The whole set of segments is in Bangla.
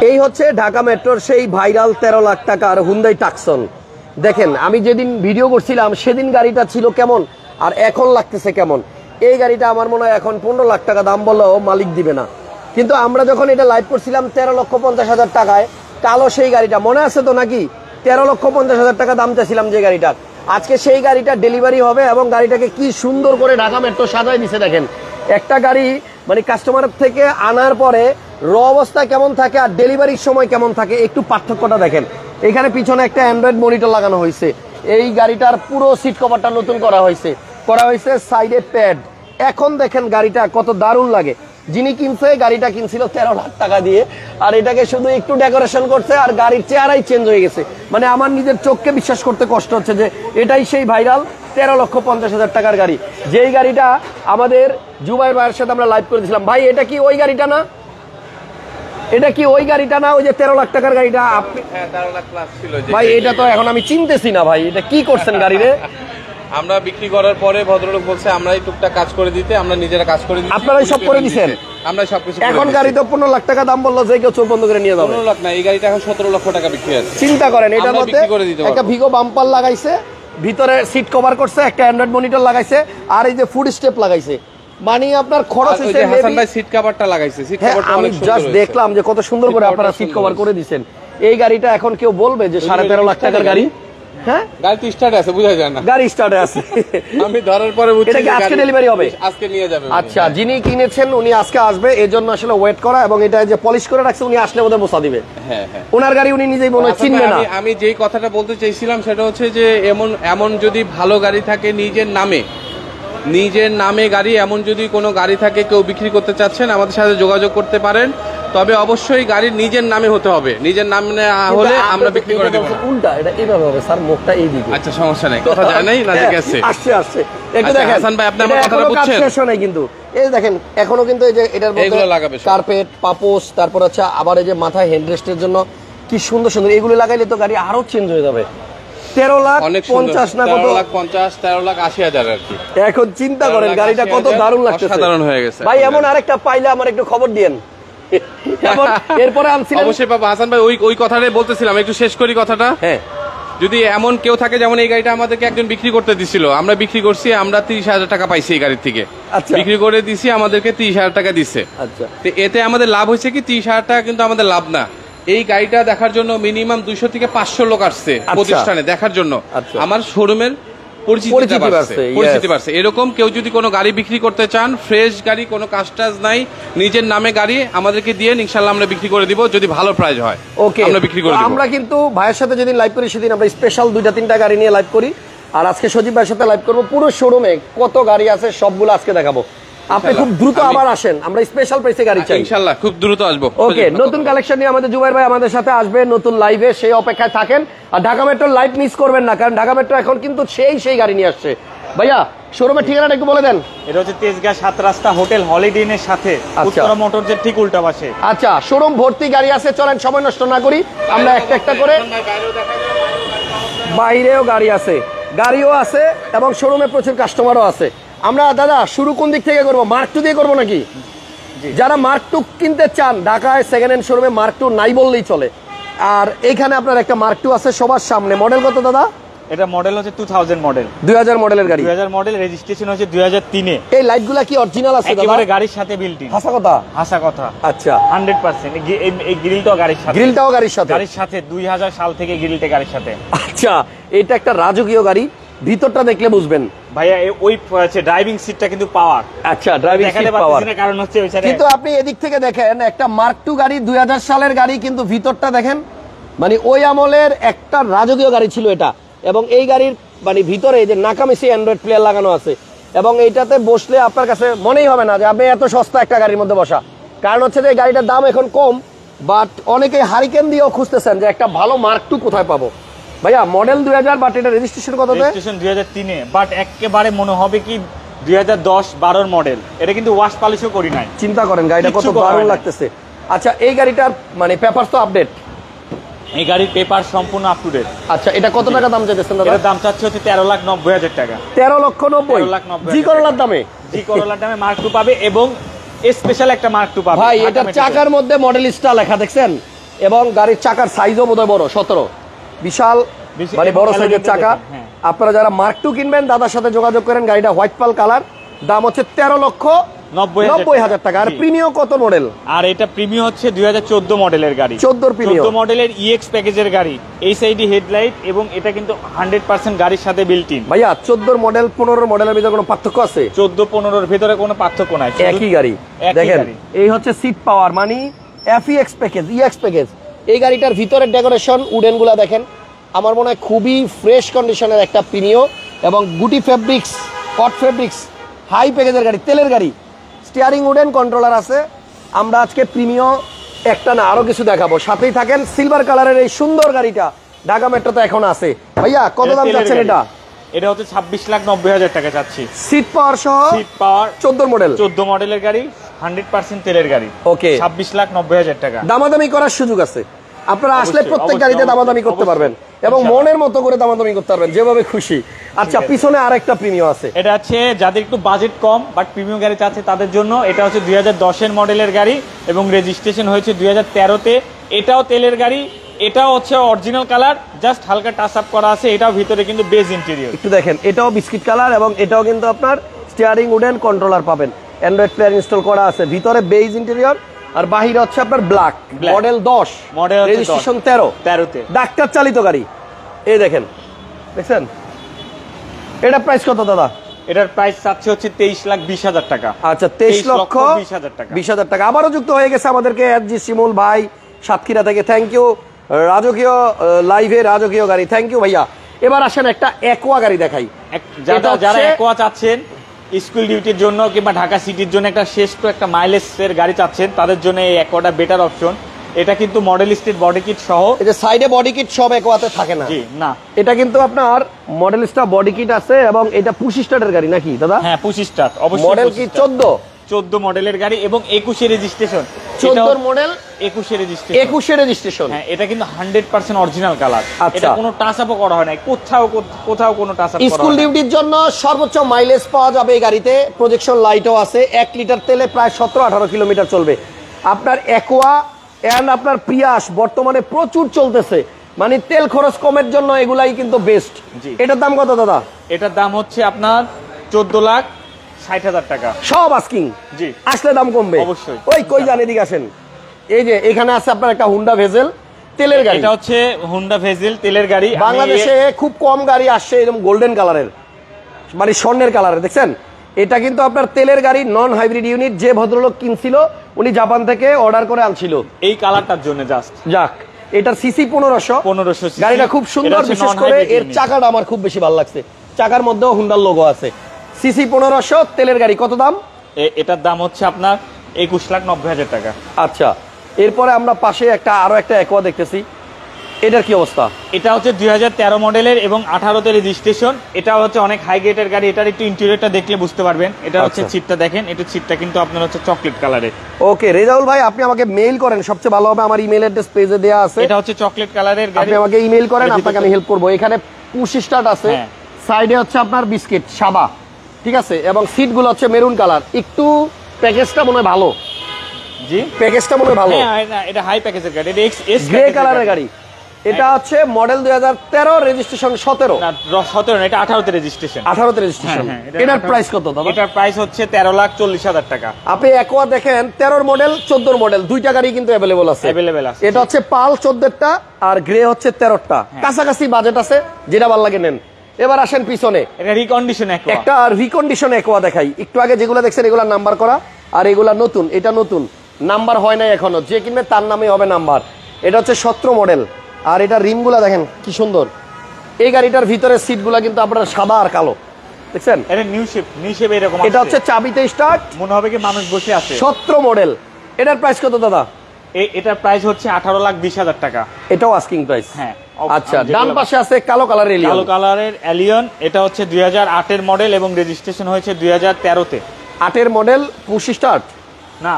এই হচ্ছে ঢাকা মেট্রোর সেই ভাইরাল 13 লাখ টাকার হুন্ডাই টাকসন। দেখেন আমি যেদিন ভিডিও করছিলাম সেদিন গাড়িটা ছিল কেমন আর এখন লাগতেছে কেমন। এই গাড়িটা আমার মনে হয় এখন 15 লাখ টাকা দাম বললেও মালিক দিবে না, কিন্তু আমরা যখন এটা লাইভ করছিলাম 13,50,000 টাকায়, কালো সেই গাড়িটা মনে আছে তো নাকি? 13,50,000 টাকা দাম চাইছিলাম যে গাড়িটার। আজকে সেই গাড়িটা ডেলিভারি হবে এবং গাড়িটাকে কি সুন্দর করে ঢাকা মেট্রো সাজায় দিছে। দেখেন একটা গাড়ি মানে কাস্টমার থেকে আনার পরে র অবস্থা কেমন থাকে আর ডেলিভারির সময় কেমন থাকে, একটু পার্থক্যটা দেখেন। এখানে পিছনে একটা অ্যান্ড্রয়েড মনিটর লাগানো হয়েছে। এই গাড়িটার পুরো সিট কভারটা নতুন করা হয়েছে, সাইডে প্যাড। এখন দেখেন গাড়িটা কত দারুণ লাগে। যিনি কিনছে গাড়িটা কিনছিল 13 লাখ টাকা দিয়ে, আর এটাকে শুধু একটু ডেকোরেশন করছে আর গাড়ির চেহারাই চেঞ্জ হয়ে গেছে। মানে আমার নিজের চোখকে বিশ্বাস করতে কষ্ট হচ্ছে যে এটাই সেই ভাইরাল 13,50,000 টাকার গাড়ি, যেই গাড়িটা আমাদের জুবাইর ভাইয়ের সাথে আমরা লাইভ করে দিয়েছিলাম। ভাই এটা কি ওই গাড়িটা না? এটা কি ওই গাড়িটা না, ওই যে 13 লাখ টাকার গাড়িটা? আপনি 13 লাখ প্লাস ছিল ভাই, এটা তো এখন আমি চিনতেছি না ভাই, এটা কি করছেন গাড়িরে? আমরা বিক্রি করার পরে ভদ্রলোক বলছে আমরা এই টুকটাক কাজ করে দিতে, আমরা নিজেরা কাজ করে দিচ্ছি। আপনারাই সব করে দিচ্ছেন? আমরা সবকিছু। এখন গাড়ি তো 15 লাখ টাকা দাম বললো যে কেউ চোখ বন্ধ করে নিয়ে যাবে। 15 লাখ না, এই গাড়িটা এখন 17 লক্ষ টাকা বিক্রি আছে। চিন্তা করেন, এটার মধ্যে একটা ভিগো বাম্পার লাগাইছে, ভিতরে সিট কভার করছে, একটা অ্যান্ড্রয়েড মনিটর লাগাইছে, আর এই যে ফুড স্টেপ লাগাইছে। মানে আপনার খরচ হইছে। হাসান ভাই সিট কভারটা লাগাইছে, সিট কভারটা আমি জাস্ট দেখলাম যে কত সুন্দর করে আপনারা সিট কভার করে দিবেন। এই গাড়িটা এখন কেউ বলবে যে 13.5 লাখ টাকার গাড়ি? হ্যাঁ, গাড়ি তো স্টার্ট আছে, বুঝা যায় না। গাড়ি স্টার্টে আছে, আমি ধরার পরে বুঝছি। এটা কি আজকে ডেলিভারি হবে? আজকে নিয়ে যাবে। আচ্ছা, যিনি কিনেছেন উনি আজকে আসবে, এজন্য আসলে ওয়েট করা, এবং এটা যে পলিশ করে রাখছে উনি আসলে বোধহয় বসা দিবে। হ্যাঁ হ্যাঁ, ওনার গাড়ি উনি নিজেই মনে চিনবে না। আমি যেই কথাটা বলতে চাইছিলাম সেটা হচ্ছে যে এমন যদি ভালো গাড়ি থাকে নিজের নামে গাড়ি, এমন যদি কোনো গাড়ি থাকে কেউ বিক্রি করতে চাচ্ছেন আমাদের সাথে যোগাযোগ করতে পারেন। তবে অবশ্যই গাড়ির নিজের নামে হতে হবে, নিজের নামে হলে আমরা বিক্রি করে দেব। উল্টা এটা এইভাবে হবে স্যার, মুখটা এই দিকে। আচ্ছা, সমস্যা নাই, কথা যায় নাই না, ঠিক আছে। আসছে একটু দেখেন হাসান ভাই, আপনি আমার কথাটা বুঝছেন? শেষ হয় নাই কিন্তু, এই দেখেন এখনো কিন্তু এই যে এটার মধ্যে এগুলো লাগাবে, কার্পেট, পাপোশ, তারপর হচ্ছে আবার এই যে মাথায় হেডরেস্টের জন্য কি সুন্দর সুন্দর এগুলো লাগাইলে তো গাড়ি আরো চেঞ্জ হয়ে যাবে। 13,50,000 না কত? 13,50,000 আর কি। এখন চিন্তা করেন গাড়িটা কত দারুণ লাগছে, সাধারণ হয়ে গেছে ভাই। এমন আরেকটা পাইলে আমার একটু খবর দিয়েন। এরপরে আনছিলেন অবশ্যই পাবো। হাসান ভাই ওই কথাটাই বলতেছিলাম, একটু শেষ করি কথাটা। হ্যাঁ, যদি এমন কেউ থাকে, যেমন এই গাড়িটা আমাদেরকে একজন বিক্রি করতে দিছিল, আমরা বিক্রি করছি, আমরা 30,000 টাকা পাইছি এই গাড়ির থেকে। আচ্ছা, বিক্রি করে দিছি, আমাদেরকে 30,000 টাকা দিচ্ছে। আচ্ছা, তো এতে আমাদের লাভ হয়েছে কি? 30,000 টাকা কিন্তু আমাদের লাভ না। এই গাড়িটা দেখার জন্য মিনিমাম 200 থেকে 500 লোক আসছে প্রতিষ্ঠানে দেখার জন্য। আমার শোরুমের পরিচিতি বাড়ছে। এরকম কেউ যদি কোনো গাড়ি বিক্রি করতে চান, ফ্রেশ গাড়ি, কোনো কাজ টাজ নাই, নিজের নামে গাড়ি আমাদেরকে দিয়ে ইনশাআল্লাহ আমরা বিক্রি করে দিব, যদি ভালো প্রাইস হয়। ওকে, আমরা বিক্রি করে দিব। আমরা কিন্তু ভাইয়ের সাথে যেদিন লাইভ করি সেদিন আমরা স্পেশাল 2-3টা গাড়ি নিয়ে লাইভ করি, আর আজকে সজীব ভাইয়ের সাথে লাইভ করবো। পুরো শোরুমে কত গাড়ি আছে সবগুলো আজকে দেখাবো। আপনি খুব দ্রুত আবার আসেন, আমরা স্পেশাল প্রাইসে গাড়ি চাই। ইনশাআল্লাহ খুব দ্রুত আসবো। ওকে, নতুন কালেকশন নিয়ে আমাদের জুবাইর ভাই আমাদের সাথে আসবে নতুন লাইভে, সেই অপেক্ষায় থাকেন। আর ঢাকা মেট্রোর লাইভ মিস করবেন না, কারণ ঢাকা মেট্রো এখন কিন্তু সেই গাড়ি নিয়ে আসছে। ভাইয়া শোরুমের ঠিকানাটা একটু বলে দেন। এটা হচ্ছে তেজগাঁ 7 রাস্তা হোটেল হলিডে ইনের সাথে, উত্তরা মোটরসের ঠিক উল্টা পাশে। আচ্ছা, শোরুম ভর্তি গাড়ি আছে, চলেন সময় নষ্ট না করি, আমরা একটা করে। বাইরেও গাড়ি আছে, গাড়িও আছে, এবং শোরুমে প্রচুর কাস্টমারও আছে। আমরা দাদা শুরু কোন দিক থেকে করবো? মার্ক 2 দিয়ে করবো নাকি? যারা মার্ক 2 কিনতে চান, ঢাকায় সেকেন্ড হ্যান্ড শোরুমে মার্ক 2 নাই বললেই চলে। আর এখানে আপনার একটা মার্ক 2 আছে সবার সামনে। মডেল কত দাদা? এটা মডেল হচ্ছে 2000 মডেল, 2000 মডেলের গাড়ি। 2000 মডেল, রেজিস্ট্রেশন হচ্ছে 2003 এ। এই লাইটগুলা কি অরিজিনাল আছে দাদা? একেবারে গাড়ির সাথে বিল্ট ইন। হাসা কথা। আচ্ছা, 100%। এই গ্রিলটাও গাড়ির সাথে। গ্রিলটাও গাড়ির সাথে 2000 সাল থেকে গ্রিলটা গাড়ির সাথে। আচ্ছা, এটা একটা রাজকীয় গাড়ি, ভিতরটা দেখলে বুঝবেন ভাইয়া। ওই ড্রাইভিং সিটটা কিন্তু পাওয়ার। আচ্ছা, ড্রাইভিং সিট পাওয়ার, কারণ হচ্ছে কিন্তু আপনি এদিক থেকে দেখেন একটা মার্ক 2 গাড়ি, 2000 সালের গাড়ি, কিন্তু ভিতরটা দেখেন, মানে ওই আমলের একটা রাজকীয় গাড়ি ছিল এটা। এবং এই গাড়ির মানে ভিতরে এই যে নাকামিসি অ্যান্ড্রয়েড প্লেয়ার লাগানো আছে, এবং এইটাতে বসলে আপনার কাছে মনেই হবে না যে আপনি এত সস্তা একটা গাড়ির মধ্যে বসা। কারণ হচ্ছে যে এই গাড়িটার দাম এখন কম, বাট অনেকে হারিকেন দিয়েও খুঁজতেছেন যে একটা ভালো মার্ক 2 কোথায় পাবো। ভাইয়া মডেল 2000, বাট এটা রেজিস্ট্রেশন কত? রেজিস্ট্রেশন 2003 এ, বাট একেবারে মনে হবে কি 2010-12 মডেল। এটা কিন্তু ওয়াশ পলিশও করি নাই। চিন্তা করেন গাড়িটা কত দারুণ লাগতেছে। আচ্ছা, এই গাড়িটার মানে পেপারস তো আপডেট? এই গাড়ির পেপার সম্পূর্ণ আপ টু ডেট। আচ্ছা, এটা কত টাকা দাম চাইতেছেন দাদা? এর দাম চাচ্ছে হচ্ছে 13,90,000 টাকা। 13,90,000 জি করলার দামে? জি করলার দামে মার্ক 2 পাবে, এবং স্পেশাল একটা মার্ক 2 পাবে। ভাই, এটা চাকার মধ্যে মডেল স্টার লেখা দেখছেন? এবং গাড়ির চাকার সাইজও বোধহয় বড়, 17 বিশাল মানে বড় সাইজের চাকা। আপনারা যারা মার্ক 2 কিনবেন দাদার সাথে যোগাযোগ করেন। গাড়িটা হোয়াইট পাল কালার, দাম হচ্ছে 13,90,000 টাকা। আর প্রিমিয়াম কত মডেল? আর এটা প্রিমিয়াম হচ্ছে 2014 মডেলের গাড়ি, 14 প্রিমিয়াম 14 মডেলের ইএক্স প্যাকেজের গাড়ি, এইচআইডি হেডলাইট এবং এটা কিন্তু 100% গাড়ির সাথে বিল্ট ইন। ভাইয়া 14 মডেল 15 মডেলের ভিতরে কোনো পার্থক্য আছে? 14-15 ভিতরে কোনো পার্থক্য নাই, একই গাড়ি। দেখেন এই হচ্ছে সিট পাওয়ার মানে এফইএক্স প্যাকেজ, ইএক্স প্যাকেজ। এই গাড়িটার ভিতরের ডেকোরেশন উডেন গুলা দেখেন, আমার মনে হয় খুবই ফ্রেশ কন্ডিশনের একটা প্রিমিয়াম এবং গুটি ফেব্রিক্স, কট ফেব্রিক্স, হাই প্যাকেজের গাড়ি, তেলের গাড়ি। স্টিয়ারিং উডেন, কন্ট্রোলার আছে। আমরা আজকে প্রিমিয়াম একটা না আরো কিছু দেখাবো, সাথেই থাকেন। সিলভার কালারের এই সুন্দর গাড়িটা ঢাকা মেট্রোতে এখন আছে। ভাইয়া কত দাম যাচ্ছেন এটা? এটা হচ্ছে 26,90,000 টাকা চাচ্ছি। সিট পাওয়ার সহ, সিট পাওয়ার 14 মডেল, 14 মডেলের গাড়ি, 100% তেলের গাড়ি। ওকে, 26,90,000 টাকা। দামাদামি করার সুযোগ আছে। আপনারা আসলে প্রত্যেক গাড়িতে দামাদামি করতে পারবেন এবং মনের মতো করে দামাদামি করতে পারবেন যেভাবে খুশি। আচ্ছা, পিছনে আরেকটা প্রিমিয়াম আছে। এটা হচ্ছে যাদের একটু বাজেট কম বাট প্রিমিয়াম গাড়ি চাচ্ছে তাদের জন্য। এটা হচ্ছে 2010 মডেলের গাড়ি এবং রেজিস্ট্রেশন হয়েছে 2013-তে। এটাও তেলের গাড়ি, এটাও হচ্ছে অরিজিনাল কালার, জাস্ট হালকা টাচ আপ করা আছে। এটাও ভিতরে কিন্তু বেজ ইন্টেরিয়র। একটু দেখেন, এটাও বিস্কিট কালার এবং এটাও কিন্তু আপনার স্টিয়ারিং উডেন, কন্ট্রোলার পাবেন, অ্যান্ড্রয়েড প্লেয়ার ইনস্টল করা আছে, ভিতরে বেজ ইন্টেরিয়র আর বাহিরে হচ্ছে আপনার ব্ল্যাক। মডেল 10, মডেল রেজিস্ট্রেশন 13-তে, ডাক্তার চালিত গাড়ি। এই দেখেন, দেখছেন এটা প্রাইস কত দাদা? এটার প্রাইস চাচ্ছে হচ্ছে 23,20,000 টাকা। আচ্ছা, 23,20,000 টাকা। 20,000 টাকা। আবারও যুক্ত হয়ে গেছে আমাদেরকে এসজি শিমুল ভাই সাতক্ষীরা থেকে, থ্যাংক ইউ। রাজকীয় লাইভে রাজকীয় গাড়ি, থ্যাংক ইউ ভাইয়া। এবার আসেন একটা একোয়া গাড়ি দেখাই। যারা একোয়া চাচ্ছেন স্কুল ডিউটির জন্য কিংবা ঢাকা সিটির জন্য একটা শ্রেষ্ঠ একটা মাইলেজের গাড়ি চাচ্ছেন, তাদের জন্য এই একোয়াটা বেটার অপশন। এটা কিন্তু মডেল স্টেট বডি কিট সহ। এই যে সাইডে বডি কিট সব একোয়াতে থাকে না। জি না, এটা কিন্তু আপনার মডেল স্টার বডি কিট আছে এবং এটা পুশ স্টার্টের গাড়ি নাকি দাদা? হ্যাঁ, 25 স্টার্ট অবশ্যই। মডেল কি 14 মডেলের গাড়ি এবং 21 রেজিস্ট্রেশন। 14 model 21 registration. 21 রেজিস্ট্রেশন। হ্যাঁ, এটা কিন্তু 100% অরিজিনাল কালার। আচ্ছা, এটা কোনো টাচ আপও করা হয় না, কোথাও কোনো টাচ আপ করা হয় না। স্কুল ডিউটির জন্য সর্বোচ্চ মাইলেজ পাওয়া যাবে এই গাড়িতে। প্রজেকশন লাইটও আছে। 1 লিটার তেলে প্রায় 17-18 কিলোমিটার চলবে। আপনার একোয়া এন্ড আপনার প্রিয়াস বর্তমানে প্রচুর চলতেছে, মানে তেল খরচ কমের জন্য এগুলাই কিন্তু বেস্ট। এটার দাম কত দাদা? এটার দাম হচ্ছে আপনার 14,60,000 টাকা। সব আস্কিং। জি, আসলে দাম কমবে অবশ্যই। ওই কই জান, এদিকে আসেন। এই যে এখানে আছে আপনার একটা হুন্ডা ভেজেল তেলের গাড়ি। এটা হচ্ছে হুন্ডা ভেজেল তেলের গাড়ি। বাংলাদেশে খুব কম গাড়ি আসছে এরকম গোল্ডেন কালারের, মানে স্বর্ণের কালারের। দেখছেন, এটা কিন্তু আপনার তেলের গাড়ি, নন হাইব্রিড ইউনিট। যে ভদ্রলোক কিনছিল উনি জাপান থেকে অর্ডার করে আনছিল এই কালারটার জন্য জাস্ট। যাক, এটার সিসি 1500। গাড়িটা খুব সুন্দর, বিশেষ করে এর চাকাটা আমার খুব বেশি ভালো লাগছে। চাকার মধ্যেও হুন্ডার লোগো আছে। সিসি 1500, তেলের গাড়ি। কত দাম? এটার দাম হচ্ছে আপনার 21,90,000 টাকা। আচ্ছা, এরপরে আমরা পাশে আরো একটা একোয়া দেখতেছি। এটার কি অবস্থা? এটা হচ্ছে 2013 মডেলের এবং 18-তে রেজিস্ট্রেশন। এটা হচ্ছে অনেক হাই গ্রেডের গাড়ি। এটার একটু ইন্টেরিয়রটা দেখলে বুঝতে পারবেন। এটা হচ্ছে সিটটা দেখেন, এটা সিটটা কিন্তু আপনার হচ্ছে চকলেট কালারের। ওকে রেজাউল ভাই, আপনি আমাকে মেইল করেন, সবচেয়ে ভালো হবে। আমার ইমেল অ্যাড্রেস পেজে দেওয়া আছে। এটা হচ্ছে চকলেট কালারের গাড়ি। আপনি আমাকে ইমেল করেন, আপনাকে আমি হেল্প করব। এখানে পুশ স্টার্ট আছে, সাইডে হচ্ছে আপনার বিস্কিট সাদা, ঠিক আছে, এবং সিটগুলো হচ্ছে মেরুন কালার। একটু প্যাকেজটা মনে হয় ভালো। জি, প্যাকেজটা মনে হয় ভালো। হ্যাঁ, এটা হাই প্যাকেজের গাড়ি, এটা এক্স গ্রে কালারের গাড়ি। এটা হচ্ছে মডেল 2013, রেজিস্ট্রেশন 17। না 17 না, এটা 18-তে রেজিস্ট্রেশন। 18-তে রেজিস্ট্রেশন। এটার প্রাইস কত দাদা? এটার প্রাইস হচ্ছে 13,40,000 টাকা। আপনি একোয়া দেখেন, 13 মডেল 14 মডেল দুইটা গাড়ি কিন্তু अवेलेबल আছে। এটা হচ্ছে পাল 14টা আর গ্রে হচ্ছে 13টা। কাছাকাছি বাজেট আছে, যেটা ভালো লাগে নেন। এবার আসেন পিছনে, এটা রিকন্ডিশন একোয়া। একটা রিকন্ডিশন একোয়া দেখাই। একটু আগে যেগুলো দেখছেন এগুলা নাম্বার করা, আর এগুলা নতুন। এটা নতুন, নাম্বার হয় নাই এখনো। যে কিনবে তার নামে হবে নাম্বার। এটা হচ্ছে 17 মডেল। আর এটা রিমগুলা দেখেন কি সুন্দর। এই গাড়িটার ভিতরে সিটগুলা কিন্তু আপনার সাদা আর কালো, দেখছেন? এটা নিউ শেপ এরকম। এটা হচ্ছে চাবিতে স্টার্ট, মনে হবে কি মানুষ বসে আছে। 17 মডেল। এটার প্রাইস কত দাদা? এটার প্রাইস হচ্ছে 18,20,000 টাকা। এটাও আস্কিং প্রাইস। হ্যাঁ, আচ্ছা, ডান পাশে আছে কালো কালারের এলিয়ন। কালো কালারের এলিয়ন। এটা হচ্ছে 2008 এর মডেল এবং রেজিস্ট্রেশন হয়েছে 2013-তে। 8 এর মডেল, পুশ স্টার্ট? না,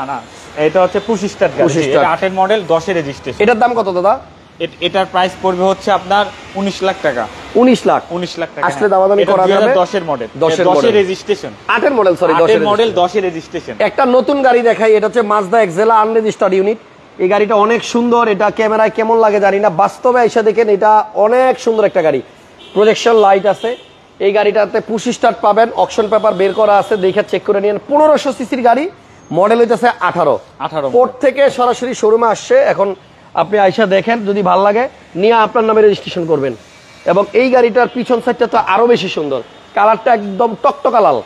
এটা হচ্ছে পুশ স্টার্ট গাড়ি। এটা 8 এর মডেল, 10 এর রেজিস্ট্রেশন। এটার দাম কত দাদা? এটার প্রাইস পড়বে হচ্ছে আপনার 19 লাখ টাকা। 19 লাখ? 19 লাখ টাকা। আসলে দামাদামি করা যাবে। 10 এর মডেল, 10 এর রেজিস্ট্রেশন। 8 এর মডেল, সরি 10 এর মডেল, 10 এর রেজিস্ট্রেশন। একটা নতুন গাড়ি দেখাই। এটা হচ্ছে মাজদা এক্সেলা আনরেজিস্টার্ড ইউনিট। এই গাড়িটা অনেক সুন্দর, এটা ক্যামেরায় কেমন লাগে জানি না, বাস্তবে এসে দেখেন এটা অনেক সুন্দর একটা গাড়ি। প্রজেকশন লাইট আছে এই গাড়িটাতে, পুশ স্টার্ট পাবেন, অকশন পেপার বের করা আছে, দেখে চেক করে নিন। 1500 সিসির গাড়ি, মডেল হইতেছে 18 পোর্ট থেকে সরাসরি শোরুমে আসছে। এখন আপনি আইসা দেখেন, যদি ভালো লাগে নিয়ে আপনার নামে রেজিস্ট্রেশন করবেন। এবং এই গাড়িটার পিছন সাইডটা তো আরো বেশি সুন্দর, কালারটা একদম টকটকা লাল।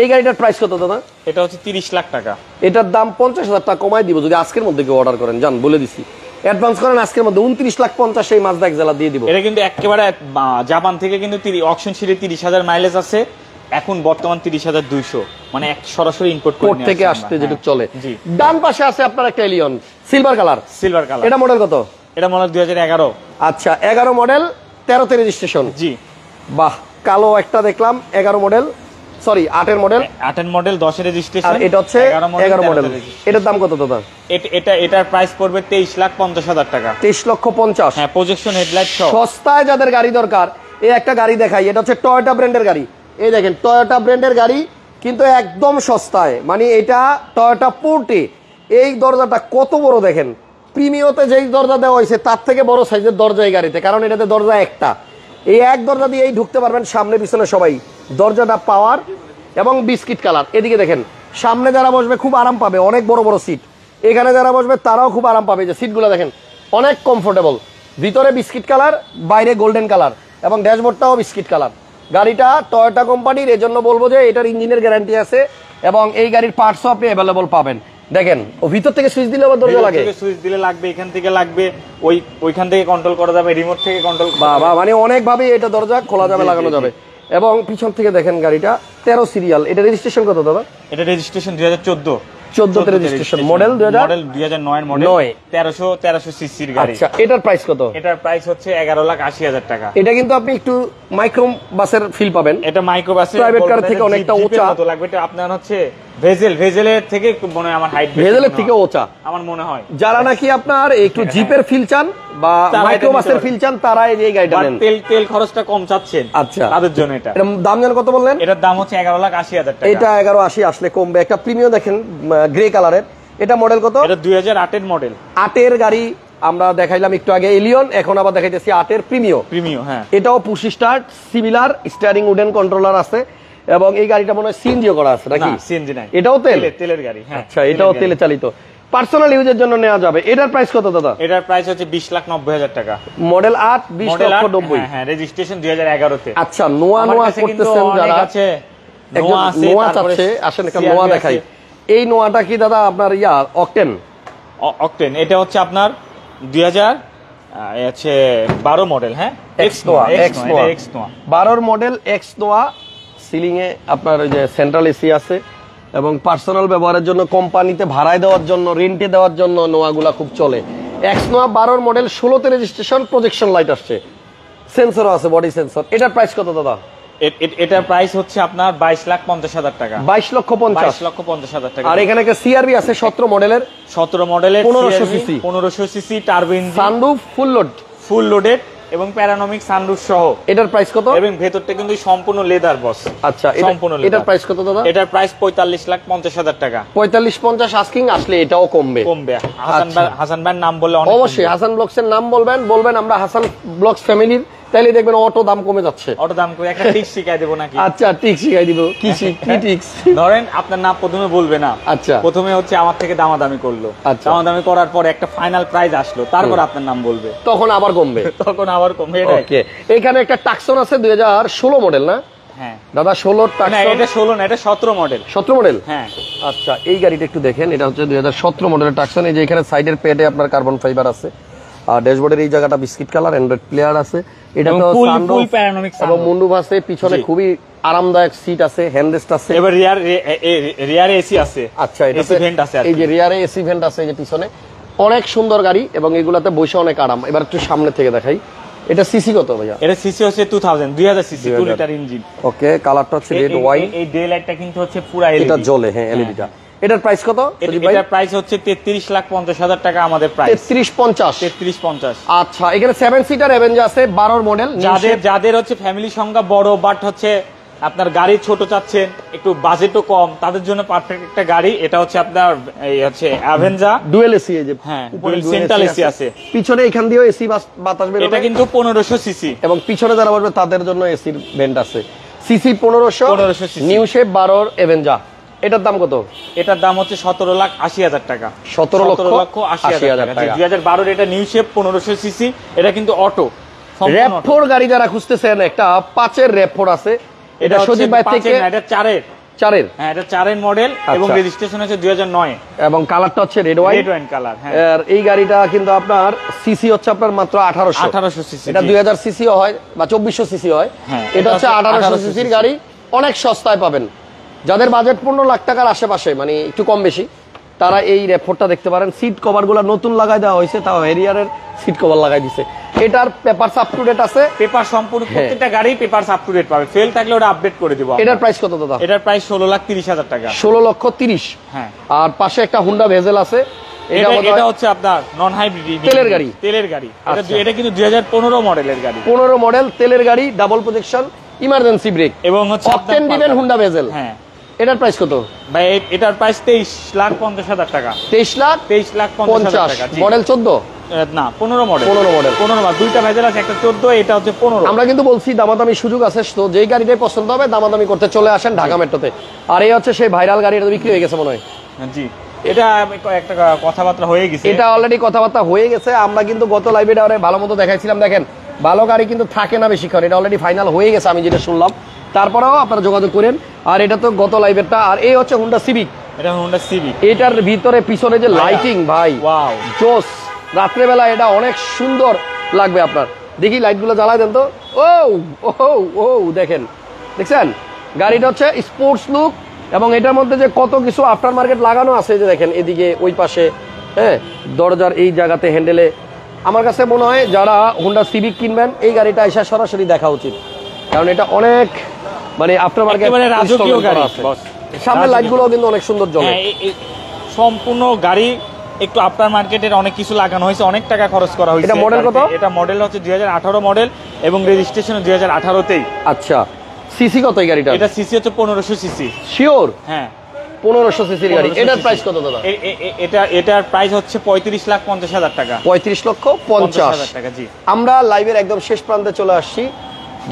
এই গাড়িটার প্রাইস কত দাদা? এটা হচ্ছে 30 লাখ টাকা। এটার দাম 50,000 টাকা কমাই দিব যদি আজকের মধ্যে কেউ অর্ডার করেন। জান বলে দিছি, অ্যাডভান্স করেন আজকের মধ্যে 29,50,000 এই মাজদা এক্সেলা দিয়ে দিব। এটা কিন্তু একেবারে জাপান থেকে কিন্তু অকশন সিটে 30,000 মাইলেজ আছে, এখন বর্তমান 30,200, মানে সরাসরি ইম্পোর্ট পোর্ট থেকে আসতে যেটুক চলে। ডান পাশে আছে আপনার একটা এলিয়ন সিলভার কালার। এটা মডেল কত? এটা মডেল 2011। আচ্ছা 11 মডেল, 13তে রেজিস্ট্রেশন। জি বাহ, কালো একটা দেখলাম, 11 model, sorry 8 model. 8 model, 10 registration. আর এটা হচ্ছে 11 মডেল। এটার দাম কত দাদা? এটার প্রাইস পড়বে 23,50,000 টাকা। 23,50,000। হ্যাঁ, প্রজেকশন হেডলাইট সহ। সস্তায় যাদের গাড়ি দরকার, এই একটা গাড়ি দেখাই। এটা হচ্ছে টয়োটা ব্র্যান্ডের গাড়ি। এই দেখেন টয়োটা ব্র্যান্ডের গাড়ি, কিন্তু একদম সস্তায়, মানে এটা টয়োটা পোর্টে। এই দরজাটা কত বড় দেখেন, প্রিমিয়তে যেই দরজা দেওয়া হয়েছে তার থেকে বড় সাইজের দরজা এই গাড়িতে, কারণ এটাতে দরজা একটা। এই এক দরজা দিয়েই ঢুকতে পারবেন, সামনে পিছনে সবাই। দরজাটা পাওয়ার এবং বিস্কিট কালার। এদিকে দেখেন, সামনে যারা বসবে খুব আরাম পাবে, অনেক বড় বড় সিট। এখানে যারা বসবে তারাও খুব আরাম পাবে, যে সিটগুলো দেখেন অনেক কমফোর্টেবল। ভিতরে বিস্কিট কালার, বাইরে গোল্ডেন কালার, এবং ড্যাশবোর্ডটাও বিস্কিট কালার। গাড়িটা টয়োটা কোম্পানির, এজন্য বলবো যে এটার ইঞ্জিনের গ্যারান্টি আছে, এবং এই গাড়ির পার্টসও আপনি অ্যাভেলেবল পাবেন। দেখেন ও ভিতর থেকে সুইচ দিলে আবার দরজা লাগে, সুইচ দিলে লাগবে, এখান থেকে লাগবে, ওইখান থেকে কন্ট্রোল করা যাবে, রিমোট থেকে কন্ট্রোল। বাবা, মানে অনেক ভাবে এটা দরজা খোলা যাবে, লাগানো যাবে। এবং পিছন থেকে দেখেন গাড়িটা 13 সিরিয়াল। এটা রেজিস্ট্রেশন কত দাদা? এটা রেজিস্ট্রেশন 2014। 14তে রেজিস্ট্রেশন, মডেল 2009 মডেল, 1300 সিসির গাড়ি। আচ্ছা এটার প্রাইস কত? এটার প্রাইস হচ্ছে 11,80,000 টাকা। এটা কিন্তু আপনি একটু মাইক্রো বাসের ফিল পাবেন। এটা মাইক্রো বাসের, প্রাইভেট কার থেকে অনেকটা উঁচা লাগবে। এটা আপনার হচ্ছে ভেজেলের থেকে মনে হয়, আমার হাইট ভেজেলের থেকে উঁচা আমার মনে হয়। যারা নাকি আপনার একটু জিপের ফিল চান বা মাইক্রো বাসের ফিল চান, তারা এই গাড়িটা নেন। তেল খরচটা কম চাচ্ছেন, আচ্ছা তাদের জন্য এটা। এর দাম জানেন কত বললেন? এটার দাম হচ্ছে 11,80,000 টাকা। এটা 11,80 আসলে কমবে। একটা প্রিমিয়াম দেখেন গ্রে কালারের, এটা মডেল কত? এটা 2008 এর মডেল। 8 এর গাড়ি আমরা দেখাইলাম একটু আগে এলিয়ন, এখন আবার দেখাইতেছি 8 এর প্রিমিয়াম। হ্যাঁ, এটাও push start, similar steering wooden controller আছে, এবং এই গাড়িটা মনে হয় সিএনজিও করা আছে নাকি? সিএনজি নাই, এটাও তেলের গাড়ি। হ্যাঁ, আচ্ছা এটাও তেলে চালিত, পার্সোনাল ইউজের জন্য নেওয়া যাবে। এটার প্রাইস কত দাদা? এটার প্রাইস হচ্ছে 20,90,000 টাকা। মডেল 8, 20,90,000। হ্যাঁ, রেজিস্ট্রেশন 2011 তে। আচ্ছা নোয়া করতেছেন যারা, আছে নোয়া চাচ্ছে, আসেন একটা নোয়া দেখাই। এই নোয়াটা কি দাদা আপনার অকটেন? এটা হচ্ছে আপনার 2012 মডেল। হ্যাঁ, X Noah 12 model X Noah. Ceiling এ আপনার ওই যে সেন্ট্রাল এসি আছে, এবং পার্সোনাল ব্যবহারের জন্য, কোম্পানিতে ভাড়ায় দেওয়ার জন্য, রেন্টে দেওয়ার জন্য নোয়াগুলা খুব চলে। এক্স নোয়া 12 মডেল, 16তে রেজিস্ট্রেশন, প্রজেকশন লাইট আসছে, সেন্সরও আছে, বডি সেন্সর। এটার প্রাইস কত দাদা? এটার প্রাইস হচ্ছে আপনার 22,50,000 টাকা। 22,50,000 টাকা। আর এখানে একটা সিআরবি আছে 17 মডেলের, 1500 সিসি, টারবিন, সানরুফ ফুল লোডেড এবং প্যারানোমিক সানরুফ সহ। এটার প্রাইস কত? এবং ভেতরটা কিন্তু সম্পূর্ণ লেদার বস। আচ্ছা সম্পূর্ণ লেদার। এটার প্রাইস কত দাদা? এটার প্রাইস 45,50,000 টাকা। 45-50 আস্কিং, আসলে এটাও কমবে। হাসান ভাইয়ের নাম বললে অবশ্যই হাসান ব্লগস এর নাম বলবেন আমরা হাসান ব্লগস ফ্যামিলির, তাইলে দেখবেন অটো দাম কমে যাচ্ছে। অটো দাম করে একটা টিক্স শিখাই দেব নাকি? আচ্ছা টিক্স শিখাই দিব। কি টিক্স? ধরেন আপনার নাম প্রথমে বলবে না। আচ্ছা প্রথমে হচ্ছে আমার থেকে দামাদামি করলো, দামাদামি করার পর একটা ফাইনাল প্রাইস আসলো, তারপর আপনার নাম বলবে, তখন আবার কমবে। ওকে, এখানে একটা টাকসন আছে 2016 মডেল না? হ্যাঁ দাদা 16 টাকসন। না এটা 16 না, এটা 17 মডেল। 17 মডেল? হ্যাঁ। আচ্ছা এই গাড়িটা একটু দেখেন, এটা হচ্ছে 2017 মডেলের টাকসন। এই যে এখানে সাইডের পেটে আপনার কার্বন ফাইবার আছে, আর ড্যাশবোর্ডের এই জায়গাটা বিস্কিট কালার, অ্যান্ড্রয়েড প্লেয়ার আছে। এটা তো ফুল প্যানোরামিক এবং মুন্ডুপ আছে, পিছনে খুবই আরামদায়ক সিট আছে, হ্যান্ডরেস্ট আছে, এবার রিয়ার এসি আছে। আচ্ছা এটা এসি ভেন্ট আছে, এই যে রিয়ারে এসি ভেন্ট আছে এই যে পিছনে। অনেক সুন্দর গাড়ি, এবং এগুলাতে বসে অনেক আরাম। এবার একটু সামনে থেকে দেখাই, এটা সিসি কত ভাইয়া? এটা সিসি হচ্ছে 2000 সিসি, 2 লিটার ইঞ্জিন। ওকে, কালারটা হচ্ছে রেড ওয়াইন। এই ডে লাইটটা কিন্তু হচ্ছে পুরো এলইডি, এটা জ্বলে। হ্যাঁ এলইডিটা। এটার প্রাইস কত? এটার প্রাইস হচ্ছে 33,50,000 টাকা আমাদের প্রাইস। 33,50। আচ্ছা এখানে 7 সিটার অ্যাভেঞ্জার আছে 12 মডেল। যাদের হচ্ছে ফ্যামিলি সংখ্যা বড়, বাট হচ্ছে আপনার গাড়ি ছোট চাচ্ছেন, একটু বাজেটও কম, তাদের জন্য পারফেক্ট একটা গাড়ি। এটা হচ্ছে আপনার এই হচ্ছে অ্যাভেঞ্জা ডুয়েল এসি, এই যে হ্যাঁ উপরে সেন্ট্রাল এসি আছে, পিছনে এখান দিয়েও এসি বাতাস বের এটা হবে। কিন্তু 1500 সিসি এবং পিছনে যারা বসবে তাদের জন্য এসির ভেন্ট আছে। CC 1500 cc new shape 12 এভেঞ্জা। এটার দাম কত? এটার দাম হচ্ছে 17,80,000 টাকা। 17,80,000 টাকা। 2012 এটা নিউ শেপ 1500 সিসি, এটা কিন্তু অটো। র‍্যাপ4 গাড়ি যারা খুঁজতেছেন, একটা 5-এর র‍্যাপ4 আছে, এটা সজীব ভাই থেকে। এটা 4-এর, 4-এর, হ্যাঁ এটা 4-এর মডেল এবং রেজিস্ট্রেশন হচ্ছে 2009 এবং কালারটা হচ্ছে রেড ওয়াইন কালার। হ্যাঁ, আর এই গাড়িটা কিন্তু আপনার সিসি হচ্ছে আপনার মাত্র 1800 সিসি। এটা 2000 সিসিও হয় বা 2400 সিসি হয়। হ্যাঁ, এটা হচ্ছে 1800 সিসির গাড়ি, অনেক সস্তায় পাবেন। যাদের বাজেট 15 লাখ টাকার আশেপাশে, মানে একটু কম বেশি, তারা এই র‍্যাপ4টা দেখতে পারেন। সিট কভারগুলো নতুন লাগাই দেওয়া হয়েছে, তাও হেরিয়ারের সিট কভার লাগাই দিছে। এটার পেপারস আপ টু ডেট আছে, পেপার সম্পূর্ণ প্রত্যেকটা গাড়ি পেপারস আপ টু ডেট পাবে, ফেল থাকলে ওটা আপডেট করে দিব। এটার প্রাইস কত দাদা? এটার প্রাইস 16,30,000 টাকা। 16,30,000। হ্যাঁ, আর পাশে একটা হুন্ডা ভেজেল আছে, এটা হচ্ছে আপনার নন হাইব্রিড তেলের গাড়ি। তেলের গাড়ি, এটা কিন্তু 2015 মডেলের গাড়ি। 15 মডেল তেলের গাড়ি, ডাবল প্রজেকশন, ইমার্জেন্সি ব্রেক এবং হচ্ছে অকটেন দিবেন হুন্ডা ভেজেল। হ্যাঁ, এটার প্রাইস কত ভাই? এটার প্রাইস 23,50,000 টাকা। 23,50,000 টাকা। মডেল 14 না 15 মডেল। 15 মডেল, 15 মডেল, দুইটা ভেজেল আছে, একটা 14, এটা হচ্ছে 15। আমরা কিন্তু বলছি দামাদামি সুযোগ আছে, তো যেই গাড়িটাই পছন্দ হবে দামাদামি করতে চলে আসেন ঢাকা মেট্রোতে। আর এই হচ্ছে সেই ভাইরাল গাড়ি, এটা বিক্রি হয়ে গেছে মনে হয়। জি, এটা একটা কথাবার্তা হয়ে গেছে, এটা অলরেডি কথাবার্তা হয়ে গেছে। আমরা কিন্তু গত লাইভে ভালো মতো দেখাইছিলাম। দেখেন, ভালো গাড়ি কিন্তু থাকে না বেশিক্ষণ, এটা অলরেডি ফাইনাল হয়ে গেছে আমি যেটা শুনলাম। তারপরেও আপনারা যোগাযোগ করেন। আর এটা তো গত লাইভেরটা। আর এই হচ্ছে হুন্ডা সিভিক, এটা হুন্ডা সিভিক। এটার ভিতরে পিছনে যে লাইটিং, ভাই ওয়াও, জোস। রাত্রেবেলা এটা অনেক সুন্দর লাগবে আপনার। দেখি লাইটগুলো জ্বালায় দেন তো। ও ও ও দেখেন, দেখছেন গাড়িটা হচ্ছে স্পোর্টস লুক, এবং এটার মধ্যে যে কত কিছু আফটার মার্কেট লাগানো আছে, যে দেখেন এদিকে, ওই পাশে, হ্যাঁ দরজার এই জায়গাতে, হ্যান্ডেলে। আমার কাছে মনে হয় যারা হুন্ডা সিভিক কিনবেন, এই গাড়িটা এসে সরাসরি দেখা উচিত, কারণ এটা অনেক মানে আফটার মার্কেট রাজকীয় গাড়ি। সামনের লাইটগুলো কিন্তু অনেক সুন্দর জ্বলে। সম্পূর্ণ গাড়ি একটু আফটার মার্কেটের অনেক কিছু লাগানো হয়েছে, অনেক টাকা খরচ করা হয়েছে। এটা মডেল কত? এটা মডেল হচ্ছে 2018 মডেল এবং রেজিস্ট্রেশন 2018তেই। আচ্ছা, সিসি কত এই গাড়িটা? এটা সিসি হচ্ছে 1500 সিসি। শিওর? হ্যাঁ, 1500 সিসির গাড়ি। এটার প্রাইস কত দাদা? এটার প্রাইস হচ্ছে 35,50,000 টাকা। 35,50,000 টাকা। জি, আমরা লাইভের একদম শেষ প্রান্তে চলে আসছি।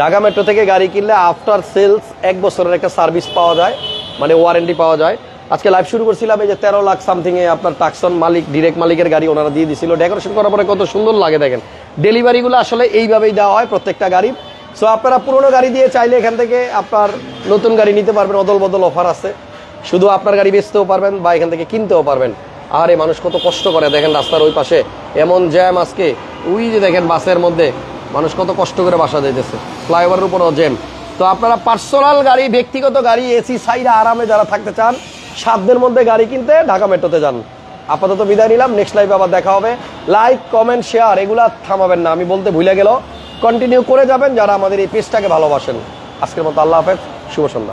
ঢাকা মেট্রো থেকে গাড়ি কিনলে আফটার সেলস 1 বছরের একটা সার্ভিস পাওয়া যায়, মানে ওয়ারেন্টি পাওয়া যায়। আজকে লাইভ শুরু করছিলাম এই যে 13 লাখ সামথিং এ আপনার টাকসন মালিক, ডিরেক্ট মালিকের গাড়ি ওনারা দিয়ে দিছিল। ডেকোরেশন করার পরে কত সুন্দর লাগে দেখেন। ডেলিভারিগুলো আসলে এইভাবেই দেওয়া হয় প্রত্যেকটা গাড়ি। সো আপনারা পুরোনো গাড়ি দিয়ে চাইলে এখান থেকে আপনার নতুন গাড়ি নিতে পারবেন, অদল বদল অফার আছে। শুধু আপনার গাড়ি বেচতেও পারবেন বা এখান থেকে কিনতেও পারবেন। আর এই মানুষ কত কষ্ট করে দেখেন, রাস্তার ওই পাশে এমন জ্যাম আজকে। ওই যে দেখেন বাসের মধ্যে মানুষ কত কষ্ট করে বাসা যাইতেছে, ফ্লাইওভারের উপরও জ্যাম। তো আপনারা পার্সোনাল গাড়ি, ব্যক্তিগত গাড়ি, এসি সাইডে আরামে যারা থাকতে চান, 7 দিনের মধ্যে গাড়ি কিনতে ঢাকা মেট্রোতে যান। আপাতত বিদায় নিলাম, নেক্সট লাইভে আবার দেখা হবে। লাইক, কমেন্ট, শেয়ার এগুলা থামাবেন না, আমি বলতে ভুলে গেল, কন্টিনিউ করে যাবেন যারা আমাদের এই পেজটাকে ভালোবাসেন। আজকের মতো আল্লাহ হাফেজ, শুভ সন্ধ্যা।